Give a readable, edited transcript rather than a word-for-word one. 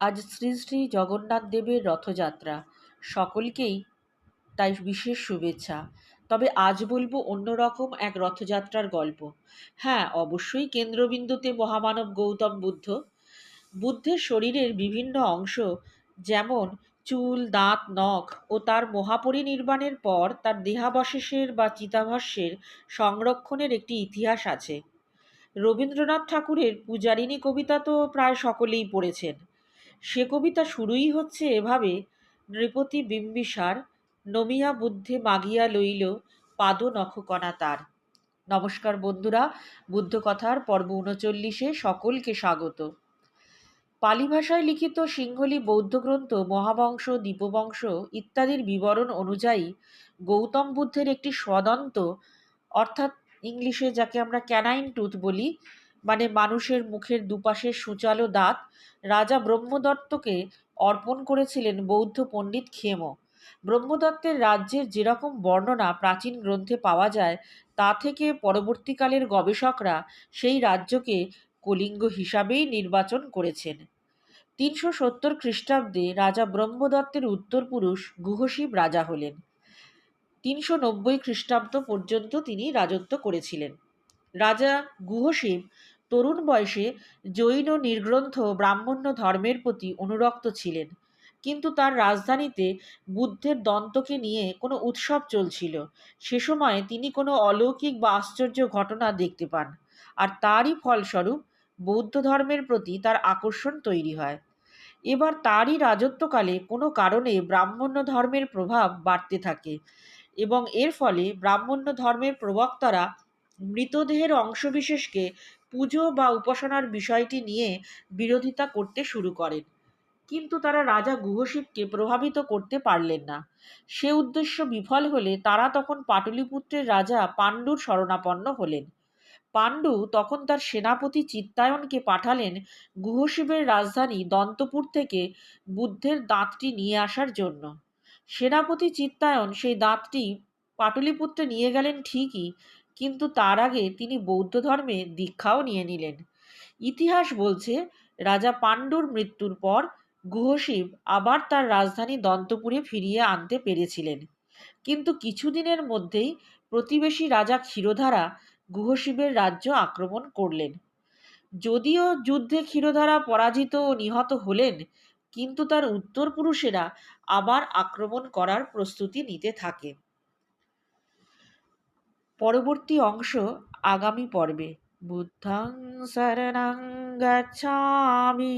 আজ শ্রী শ্রী জগন্নাথ দেবের রথযাত্রা। সকলকেই তাই বিশেষ শুভেচ্ছা। তবে আজ বলবো অন্যরকম এক রথযাত্রার গল্প। হ্যাঁ, অবশ্যই কেন্দ্রবিন্দুতে মহামানব গৌতম বুদ্ধ। বুদ্ধের শরীরের বিভিন্ন অংশ, যেমন চুল, দাঁত, নখ ও তার মহাপরিনির্বাণের পর তার দেহাবশেষের বা চিতাভস্যের সংরক্ষণের একটি ইতিহাস আছে। রবীন্দ্রনাথ ঠাকুরের পূজারিণী কবিতা তো প্রায় সকলেই পড়েছেন। সে কবিতা শুরুই হচ্ছে এভাবে: নৃপতি বিম্বিসার নমিয়া বুদ্ধে মাগিয়া লইল পাদ নখকণা তার। নমস্কার বন্ধুরা, বুদ্ধ কথার পর্ব ৩৯-এ সকলকে স্বাগত। পালি ভাষায় লিখিত সিংহলি বৌদ্ধ গ্রন্থ মহাবংশ, দীপবংশ ইত্যাদির বিবরণ অনুযায়ী গৌতম বুদ্ধের একটি স্বদন্ত, অর্থাৎ ইংলিশে যাকে আমরা ক্যানাইন টুথ বলি, মানে মানুষের মুখের দুপাশের সূচালো দাঁত, রাজা ব্রহ্মদত্তকে অর্পণ করেছিলেন বৌদ্ধ পণ্ডিত ক্ষেম। ব্রহ্মদত্তের রাজ্যের যেরকম বর্ণনা প্রাচীন গ্রন্থে পাওয়া যায়, তা থেকে পরবর্তীকালের গবেষকরা সেই রাজ্যকে কলিঙ্গ হিসাবেই নির্বাচন করেছেন। ৩৭০ খ্রিস্টাব্দে রাজা ব্রহ্মদত্তের উত্তরপুরুষ গুহশিব রাজা হলেন। ৩৯০ খ্রিস্টাব্দ পর্যন্ত তিনি রাজত্ব করেছিলেন। রাজা গুহশিব তরুণ বয়সে জৈন নির্গ্রন্থ ব্রাহ্মণ্য ধর্মের প্রতি অনুরক্ত ছিলেন, কিন্তু তার রাজধানীতে বুদ্ধের দন্তকে নিয়ে কোনো উৎসব চলছিল। সে সময় তিনি কোনো অলৌকিক বা আশ্চর্য ঘটনা দেখতে পান, আর তারই ফলস্বরূপ বৌদ্ধ ধর্মের প্রতি তার আকর্ষণ তৈরি হয়। এবার তারই রাজত্বকালে কোনো কারণে ব্রাহ্মণ্য ধর্মের প্রভাব বাড়তে থাকে, এবং এর ফলে ব্রাহ্মণ্য ধর্মের প্রবক্তারা মৃতদেহের অংশবিশেষকে পুজো বা উপাসনার বিষয়টি নিয়ে বিরোধিতা করতে শুরু করেন। কিন্তু তারা রাজা গুহশিবকে প্রভাবিত করতে পারলেন না। সে উদ্দেশ্য বিফল হলে তারা তখন পাটলিপুত্রের রাজা পাণ্ডুর শরণাপন্ন হলেন। পাণ্ডু তখন তার সেনাপতি চিত্তায়নকে পাঠালেন গুহশিবের রাজধানী দন্তপুর থেকে বুদ্ধের দাঁতটি নিয়ে আসার জন্য। সেনাপতি চিত্তায়ন সেই দাঁতটি পাটলিপুত্রে নিয়ে গেলেন ঠিকই, কিন্তু তার আগে তিনি বৌদ্ধ ধর্মে দীক্ষাও নিয়ে নিলেন। ইতিহাস বলছে, রাজা পাণ্ডুর মৃত্যুর পর গুহশিব আবার তার রাজধানী দন্তপুরে ফিরিয়ে আনতে পেরেছিলেন, কিন্তু কিছুদিনের মধ্যেই প্রতিবেশী রাজা ক্ষীরধারা গুহশিবের রাজ্য আক্রমণ করলেন। যদিও যুদ্ধে ক্ষীরধারা পরাজিত ও নিহত হলেন, কিন্তু তার উত্তরপুরুষেরা আবার আক্রমণ করার প্রস্তুতি নিতে থাকে। পরবর্তী অংশ আগামী পর্বে। বুদ্ধং শরণং গচ্ছামি।